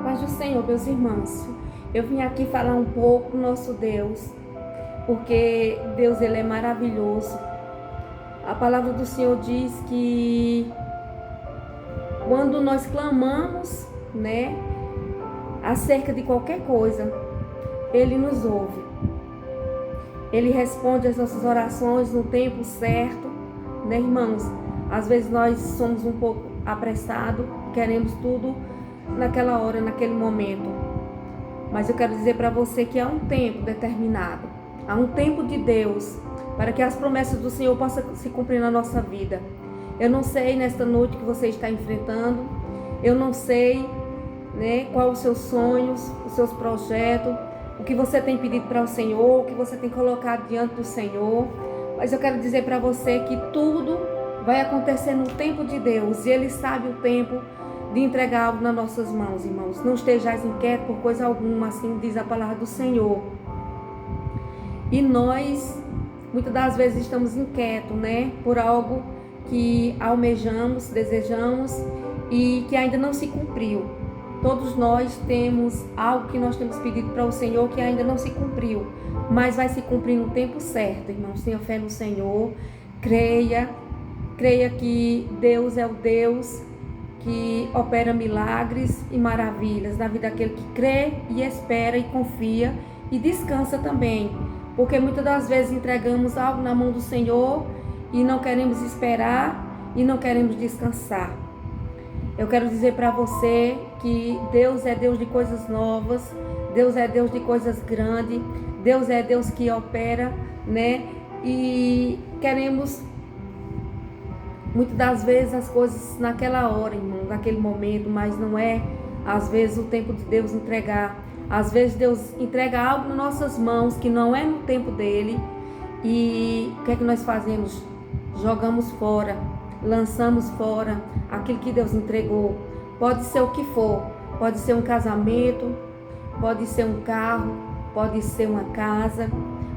Paz do Senhor, meus irmãos. Eu vim aqui falar um pouco do nosso Deus, porque Deus, ele é maravilhoso. A palavra do Senhor diz que quando nós clamamos, acerca de qualquer coisa, Ele nos ouve. Ele responde as nossas orações no tempo certo, irmãos? Às vezes nós somos um pouco apressados, queremos tudo naquela hora, naquele momento. Mas eu quero dizer para você que há um tempo determinado, há um tempo de Deus, para que as promessas do Senhor possam se cumprir na nossa vida. Eu não sei nesta noite que você está enfrentando, eu não sei, quais os seus sonhos, os seus projetos, o que você tem pedido para o Senhor, o que você tem colocado diante do Senhor. Mas eu quero dizer para você que tudo vai acontecer no tempo de Deus, e Ele sabe o tempo de entregar algo nas nossas mãos, irmãos. Não estejais inquietos por coisa alguma, assim diz a palavra do Senhor. E nós, muitas das vezes, estamos inquietos, por algo que almejamos, desejamos e que ainda não se cumpriu. Todos nós temos algo que nós temos pedido para o Senhor que ainda não se cumpriu, mas vai se cumprir no tempo certo, irmãos. Tenha fé no Senhor, creia que Deus é o Deus que opera milagres e maravilhas na vida daquele que crê e espera e confia e descansa também, porque muitas das vezes entregamos algo na mão do Senhor e não queremos esperar e não queremos descansar. Eu quero dizer para você que Deus é Deus de coisas novas, Deus é Deus de coisas grandes, Deus é Deus que opera, e queremos muitas das vezes as coisas naquela hora, irmão, naquele momento, mas não é às vezes o tempo de Deus entregar. Às vezes Deus entrega algo nas nossas mãos que não é no tempo dele, e o que é que nós fazemos? Jogamos fora, lançamos fora aquilo que Deus entregou. Pode ser o que for, pode ser um casamento, pode ser um carro, pode ser uma casa,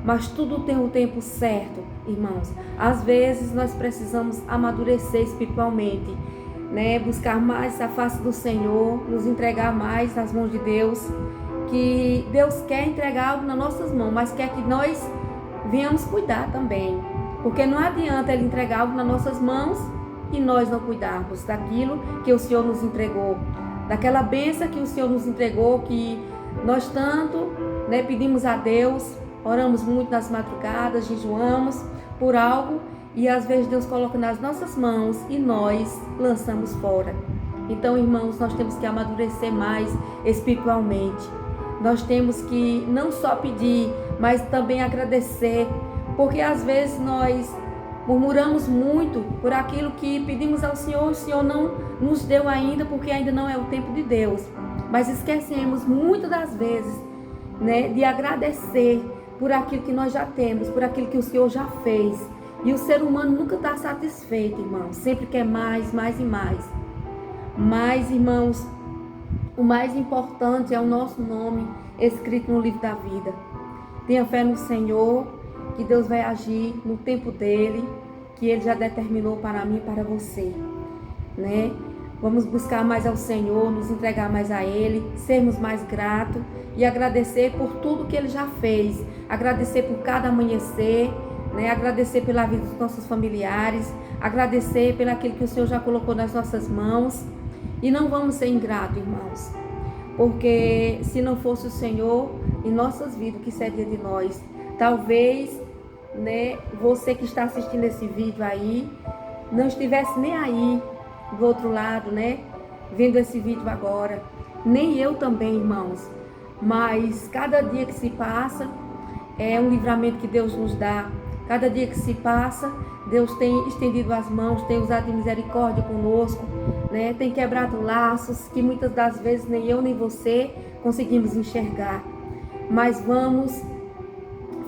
mas tudo tem o tempo certo, irmãos. Às vezes nós precisamos amadurecer espiritualmente, buscar mais a face do Senhor, nos entregar mais nas mãos de Deus, que Deus quer entregar algo nas nossas mãos, mas quer que nós venhamos cuidar também, porque não adianta Ele entregar algo nas nossas mãos e nós não cuidarmos daquilo que o Senhor nos entregou, daquela bênção que o Senhor nos entregou, que nós tanto pedimos a Deus, oramos muito nas madrugadas, jejuamos por algo, e às vezes Deus coloca nas nossas mãos e nós lançamos fora. Então, irmãos, nós temos que amadurecer mais espiritualmente. Nós temos que não só pedir, mas também agradecer, porque às vezes nós murmuramos muito por aquilo que pedimos ao Senhor, o Senhor não nos deu ainda, porque ainda não é o tempo de Deus. Mas esquecemos muitas das vezes, de agradecer por aquilo que nós já temos, por aquilo que o Senhor já fez. E o ser humano nunca está satisfeito, irmãos. Sempre quer mais, mais e mais. Mas, irmãos, o mais importante é o nosso nome escrito no livro da vida. Tenha fé no Senhor, que Deus vai agir no tempo dele, que Ele já determinou para mim e para você, Vamos buscar mais ao Senhor, nos entregar mais a Ele, sermos mais gratos e agradecer por tudo que Ele já fez, agradecer por cada amanhecer, agradecer pela vida dos nossos familiares, agradecer pelo aquilo que o Senhor já colocou nas nossas mãos, e não vamos ser ingratos, irmãos, porque se não fosse o Senhor em nossas vidas, o que seria de nós? Talvez, você que está assistindo esse vídeo aí, não estivesse nem aí, do outro lado, vendo esse vídeo agora. Nem eu também, irmãos. Mas cada dia que se passa, é um livramento que Deus nos dá. Cada dia que se passa, Deus tem estendido as mãos, tem usado de misericórdia conosco, tem quebrado laços que muitas das vezes nem eu nem você conseguimos enxergar. Mas vamos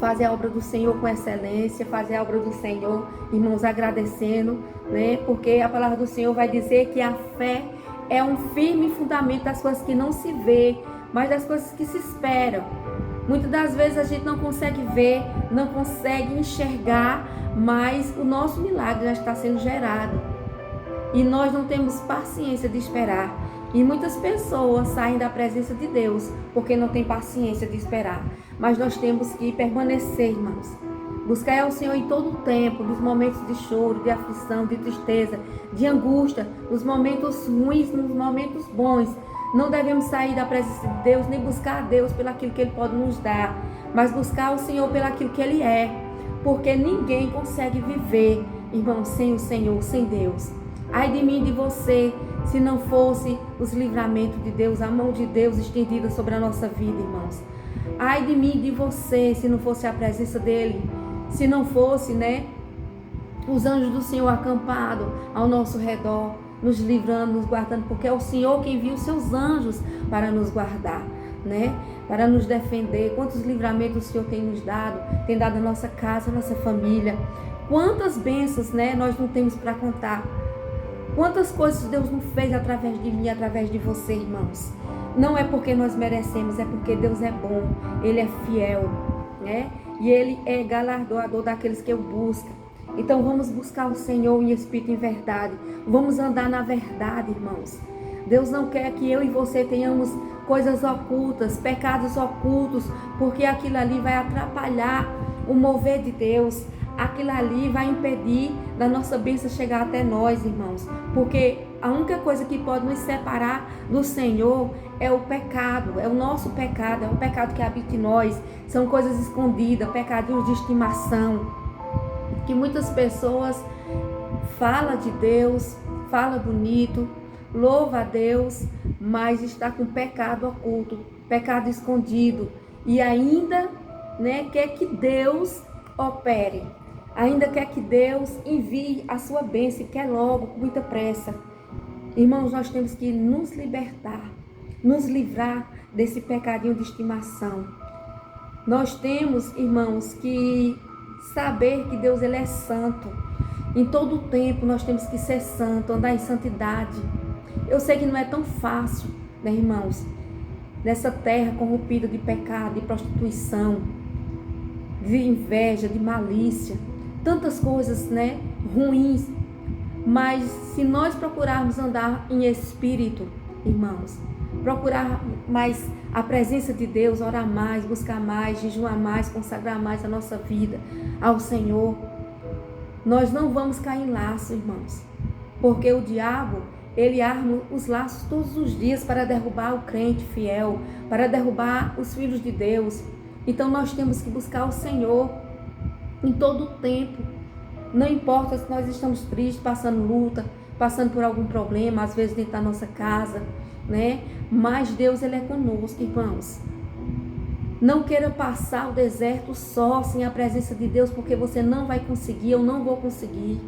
fazer a obra do Senhor com excelência, fazer a obra do Senhor, irmãos, agradecendo, porque a palavra do Senhor vai dizer que a fé é um firme fundamento das coisas que não se vê, mas das coisas que se esperam. Muitas das vezes a gente não consegue ver, não consegue enxergar, mas o nosso milagre já está sendo gerado. E nós não temos paciência de esperar. E muitas pessoas saem da presença de Deus porque não têm paciência de esperar. Mas nós temos que permanecer, irmãos. Buscar ao Senhor em todo o tempo, nos momentos de choro, de aflição, de tristeza, de angústia, nos momentos ruins, nos momentos bons. Não devemos sair da presença de Deus, nem buscar a Deus pelo aquilo que Ele pode nos dar, mas buscar o Senhor pelo aquilo que Ele é. Porque ninguém consegue viver, irmão, sem o Senhor, sem Deus. Ai de mim e de você, se não fosse os livramentos de Deus, a mão de Deus estendida sobre a nossa vida, irmãos. Ai de mim e de você, se não fosse a presença dEle, se não fosse, os anjos do Senhor acampados ao nosso redor, nos livrando, nos guardando, porque é o Senhor quem envia os seus anjos para nos guardar, para nos defender. Quantos livramentos o Senhor tem nos dado, tem dado a nossa casa, a nossa família. Quantas bênçãos, nós não temos para contar. Quantas coisas Deus não fez através de mim, através de você, irmãos. Não é porque nós merecemos, é porque Deus é bom, Ele é fiel, e Ele é galardoador daqueles que o buscam. Então vamos buscar o Senhor em espírito e em verdade. Vamos andar na verdade, irmãos. Deus não quer que eu e você tenhamos coisas ocultas, pecados ocultos, porque aquilo ali vai atrapalhar o mover de Deus. Aquilo ali vai impedir da nossa bênção chegar até nós, irmãos. Porque a única coisa que pode nos separar do Senhor é o pecado, é o nosso pecado, é o pecado que habita em nós. São coisas escondidas, pecadinhos de estimação, que muitas pessoas falam de Deus, falam bonito, louva a Deus, mas está com pecado oculto, pecado escondido, e ainda quer que Deus opere, ainda quer que Deus envie a sua bênção, quer logo, com muita pressa. Irmãos, nós temos que nos libertar, nos livrar desse pecadinho de estimação. Nós temos, irmãos, que saber que Deus, Ele é santo. Em todo o tempo nós temos que ser santo, andar em santidade. Eu sei que não é tão fácil, irmãos, nessa terra corrompida de pecado, de prostituição, de inveja, de malícia, tantas coisas, ruins. Mas se nós procurarmos andar em espírito, irmãos, procurar mais a presença de Deus, orar mais, buscar mais, jejuar mais, consagrar mais a nossa vida ao Senhor, nós não vamos cair em laço, irmãos, porque o diabo, ele arma os laços todos os dias para derrubar o crente fiel, para derrubar os filhos de Deus. Então nós temos que buscar o Senhor em todo o tempo. Não importa se nós estamos tristes, passando luta, passando por algum problema, às vezes dentro da nossa casa, mas Deus, Ele é conosco, irmãos. Não queira passar o deserto só, sem a presença de Deus, porque você não vai conseguir, eu não vou conseguir.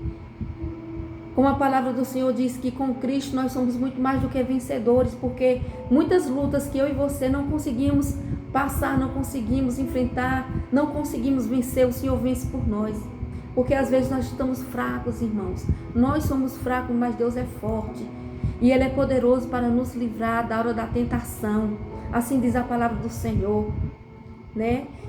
Como a palavra do Senhor diz que com Cristo nós somos muito mais do que vencedores, porque muitas lutas que eu e você não conseguimos passar, não conseguimos enfrentar, não conseguimos vencer, o Senhor vence por nós. Porque às vezes nós estamos fracos, irmãos. Nós somos fracos, mas Deus é forte. E Ele é poderoso para nos livrar da hora da tentação. Assim diz a palavra do Senhor,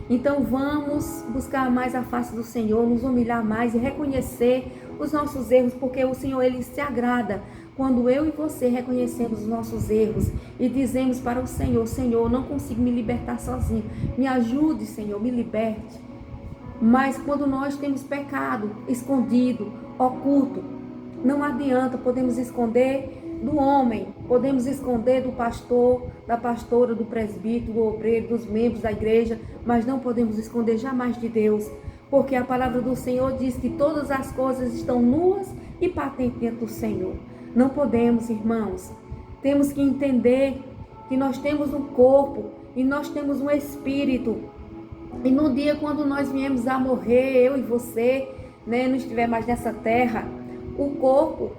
Então vamos buscar mais a face do Senhor, nos humilhar mais e reconhecer os nossos erros, porque o Senhor, Ele se agrada quando eu e você reconhecemos os nossos erros e dizemos para o Senhor: Senhor, não consigo me libertar sozinho, me ajude, Senhor, me liberte. Mas quando nós temos pecado escondido, oculto, não adianta, podemos esconder do homem, podemos esconder do pastor, da pastora, do presbítero, do obreiro, dos membros da igreja, mas não podemos esconder jamais de Deus, porque a palavra do Senhor diz que todas as coisas estão nuas e patentes diante do Senhor. Não podemos, irmãos, temos que entender que nós temos um corpo e nós temos um espírito. E no dia quando nós viemos a morrer, eu e você, não estiver mais nessa terra, o corpo,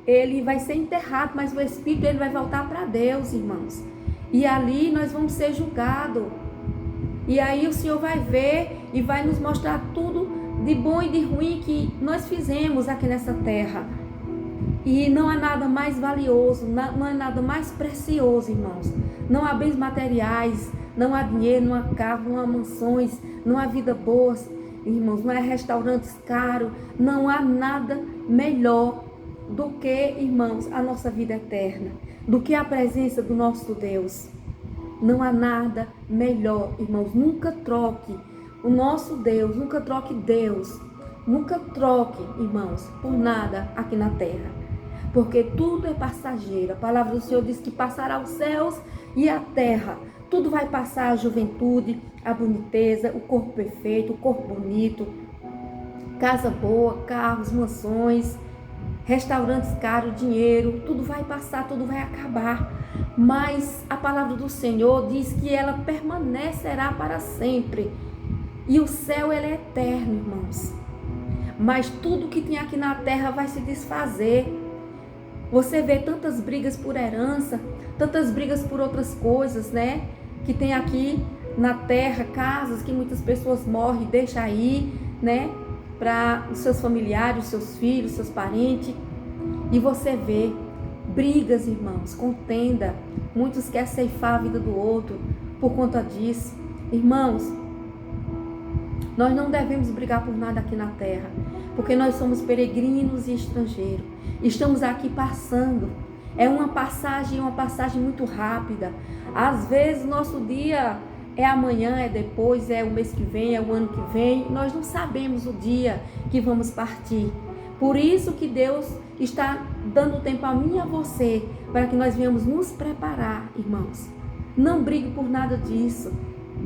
ele vai ser enterrado, mas o espírito, ele vai voltar para Deus, irmãos. E ali nós vamos ser julgados. E aí o Senhor vai ver e vai nos mostrar tudo de bom e de ruim que nós fizemos aqui nessa terra. E não há nada mais valioso, não há nada mais precioso, irmãos. Não há bens materiais, não há dinheiro, não há carro, não há mansões, não há vida boa, irmãos, não há restaurantes caros, não há nada melhor do que, irmãos, a nossa vida eterna. do que a presença do nosso Deus. Não há nada melhor, irmãos. Nunca troque o nosso Deus, nunca troque Deus. Nunca troque, irmãos, por nada aqui na terra. Porque tudo é passageiro. A palavra do Senhor diz que passará os céus e a terra. Tudo vai passar, a juventude, a boniteza, o corpo perfeito, o corpo bonito, casa boa, carros, mansões, restaurantes caros, dinheiro, tudo vai passar, tudo vai acabar. Mas a palavra do Senhor diz que ela permanecerá para sempre. E o céu, ele é eterno, irmãos. Mas tudo que tem aqui na terra vai se desfazer. Você vê tantas brigas por herança, tantas brigas por outras coisas, né? Que tem aqui na terra, casas que muitas pessoas morrem e deixam aí, né? Para os seus familiares, os seus filhos, seus parentes. E você vê brigas, irmãos, contenda. Muitos querem ceifar a vida do outro por conta disso. Irmãos, nós não devemos brigar por nada aqui na terra, porque nós somos peregrinos e estrangeiros. Estamos aqui passando. É uma passagem muito rápida. Às vezes nosso dia é amanhã, é depois, é o mês que vem, é o ano que vem. Nós não sabemos o dia que vamos partir. Por isso que Deus está dando tempo a mim e a você, para que nós venhamos nos preparar, irmãos. Não brigue por nada disso.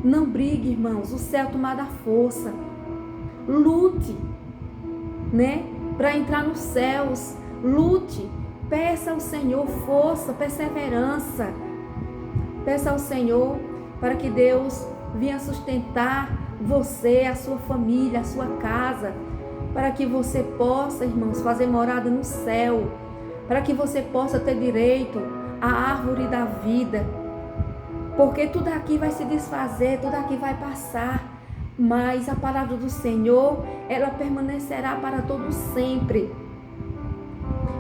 Não brigue, irmãos. O céu tomar da força. Lute, né? Para entrar nos céus. Lute. Peça ao Senhor força, perseverança. Peça ao Senhor para que Deus venha sustentar você, a sua família, a sua casa, para que você possa, irmãos, fazer morada no céu, para que você possa ter direito à árvore da vida, porque tudo aqui vai se desfazer, tudo aqui vai passar, mas a palavra do Senhor, ela permanecerá para todo sempre.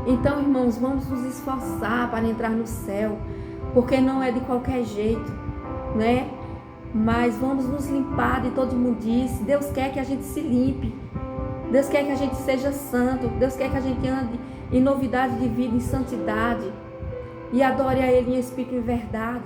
Então, irmãos, vamos nos esforçar para entrar no céu, porque não é de qualquer jeito, né? Mas vamos nos limpar de todo imundice. Deus quer que a gente se limpe. Deus quer que a gente seja santo. Deus quer que a gente ande em novidade de vida, em santidade. E adore a Ele em espírito e verdade.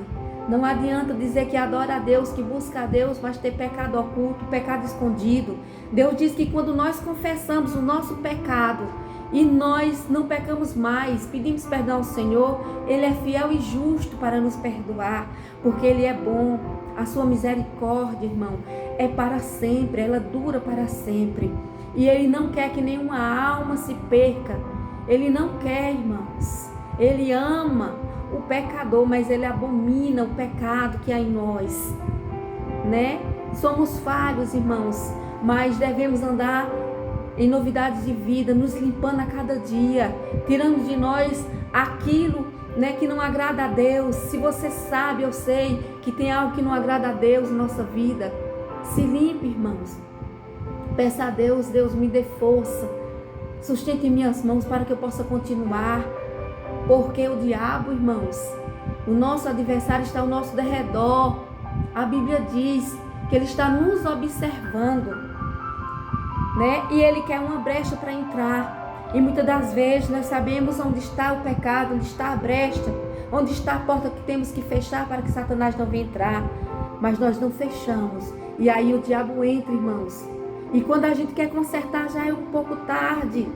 Não adianta dizer que adora a Deus, que busca a Deus, mas ter pecado oculto, pecado escondido. Deus diz que quando nós confessamos o nosso pecado e nós não pecamos mais, pedimos perdão ao Senhor, Ele é fiel e justo para nos perdoar, porque Ele é bom. A sua misericórdia, irmão, é para sempre, ela dura para sempre. E Ele não quer que nenhuma alma se perca. Ele não quer, irmãos. Ele ama o pecador, mas Ele abomina o pecado que há em nós, né? Somos falhos, irmãos, mas devemos andar em novidades de vida, nos limpando a cada dia, tirando de nós aquilo, né, que não agrada a Deus. Se você sabe, eu sei que tem algo que não agrada a Deus na nossa vida, se limpe, irmãos. Peça a Deus, Deus me dê força, sustente minhas mãos para que eu possa continuar, porque o diabo, irmãos, o nosso adversário está ao nosso derredor. A Bíblia diz que ele está nos observando, né? E ele quer uma brecha para entrar. E muitas das vezes nós sabemos onde está o pecado, onde está a brecha, onde está a porta que temos que fechar para que Satanás não venha entrar. Mas nós não fechamos. E aí o diabo entra, irmãos. E quando a gente quer consertar, já é um pouco tarde.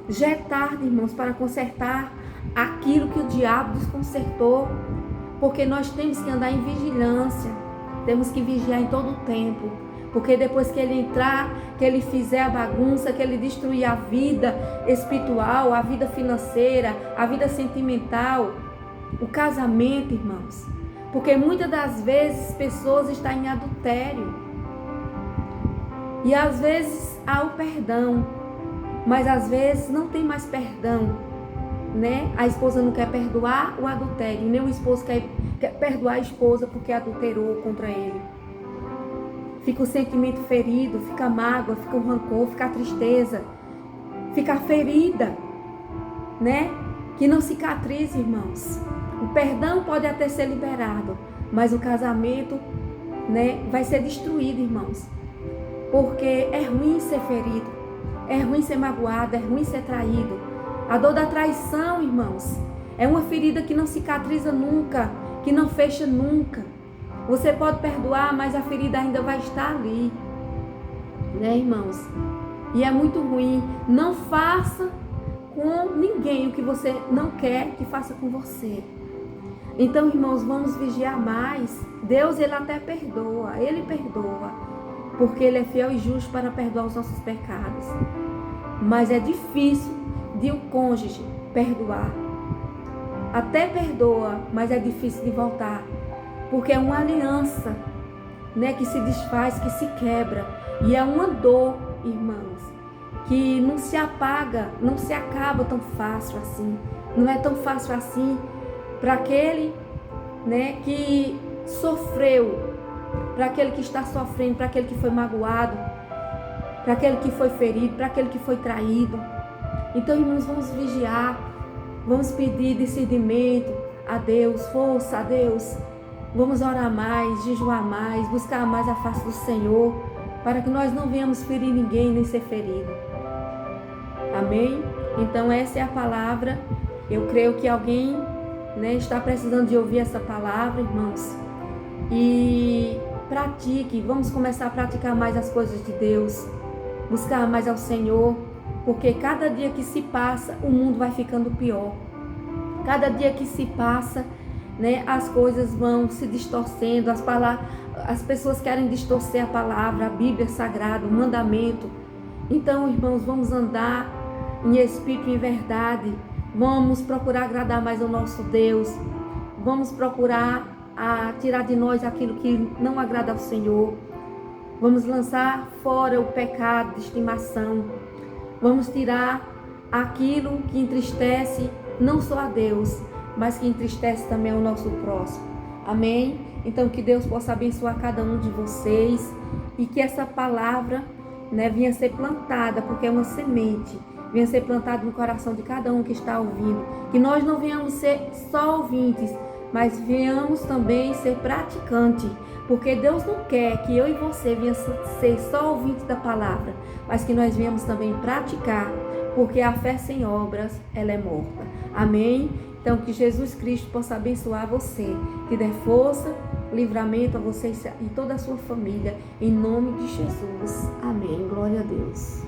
Já é tarde, irmãos, para consertar aquilo que o diabo desconsertou. Porque nós temos que andar em vigilância. Temos que vigiar em todo o tempo. Porque depois que ele entrar, que ele fizer a bagunça, que ele destruir a vida espiritual, a vida financeira, a vida sentimental, o casamento, irmãos. Porque muitas das vezes pessoas estão em adultério. E às vezes há o perdão, mas às vezes não tem mais perdão, né? A esposa não quer perdoar o adultério, nem o esposo quer perdoar a esposa porque adulterou contra ele. Fica o sentimento ferido, fica a mágoa, fica o rancor, fica a tristeza, fica a ferida, né? Que não cicatrize, irmãos. O perdão pode até ser liberado, mas o casamento, né, vai ser destruído, irmãos. Porque é ruim ser ferido, é ruim ser magoado, é ruim ser traído. A dor da traição, irmãos, É uma ferida que não cicatriza nunca, que não fecha nunca. Você pode perdoar, mas a ferida ainda vai estar ali, né, irmãos? E é muito ruim. Não faça com ninguém o que você não quer que faça com você. Então, irmãos, vamos vigiar mais. Deus, Ele até perdoa, Ele perdoa, porque Ele é fiel e justo para perdoar os nossos pecados. Mas é difícil de o cônjuge perdoar. Até perdoa, mas é difícil de voltar, porque é uma aliança, né, que se desfaz, que se quebra, e é uma dor, irmãos, que não se apaga, não se acaba tão fácil assim. Não é tão fácil assim para aquele, né, que sofreu, para aquele que está sofrendo, para aquele que foi magoado, para aquele que foi ferido, para aquele que foi traído. Então, irmãos, vamos vigiar, vamos pedir discernimento a Deus, força a Deus. Vamos orar mais, jejuar mais, buscar mais a face do Senhor, para que nós não venhamos ferir ninguém, nem ser ferido. Amém? Então essa é a palavra. Eu creio que alguém, né, está precisando de ouvir essa palavra, irmãos. E pratique, vamos começar a praticar mais as coisas de Deus, buscar mais ao Senhor, porque cada dia que se passa, o mundo vai ficando pior. Cada dia que se passa, né, as coisas vão se distorcendo, as pessoas querem distorcer a palavra, a Bíblia Sagrada, o mandamento. Então, irmãos, vamos andar em espírito e em verdade, vamos procurar agradar mais ao nosso Deus, vamos procurar tirar de nós aquilo que não agrada ao Senhor, vamos lançar fora o pecado de estimação, vamos tirar aquilo que entristece não só a Deus, mas que entristece também o nosso próximo. Amém? Então que Deus possa abençoar cada um de vocês e que essa palavra, né, venha ser plantada, porque é uma semente, venha ser plantada no coração de cada um que está ouvindo. Que nós não venhamos ser só ouvintes, mas venhamos também ser praticantes, porque Deus não quer que eu e você venhamos ser só ouvintes da palavra, mas que nós venhamos também praticar, porque a fé sem obras, ela é morta. Amém? Então, que Jesus Cristo possa abençoar você, que dê força, livramento a você e toda a sua família, em nome de Jesus. Amém. Glória a Deus.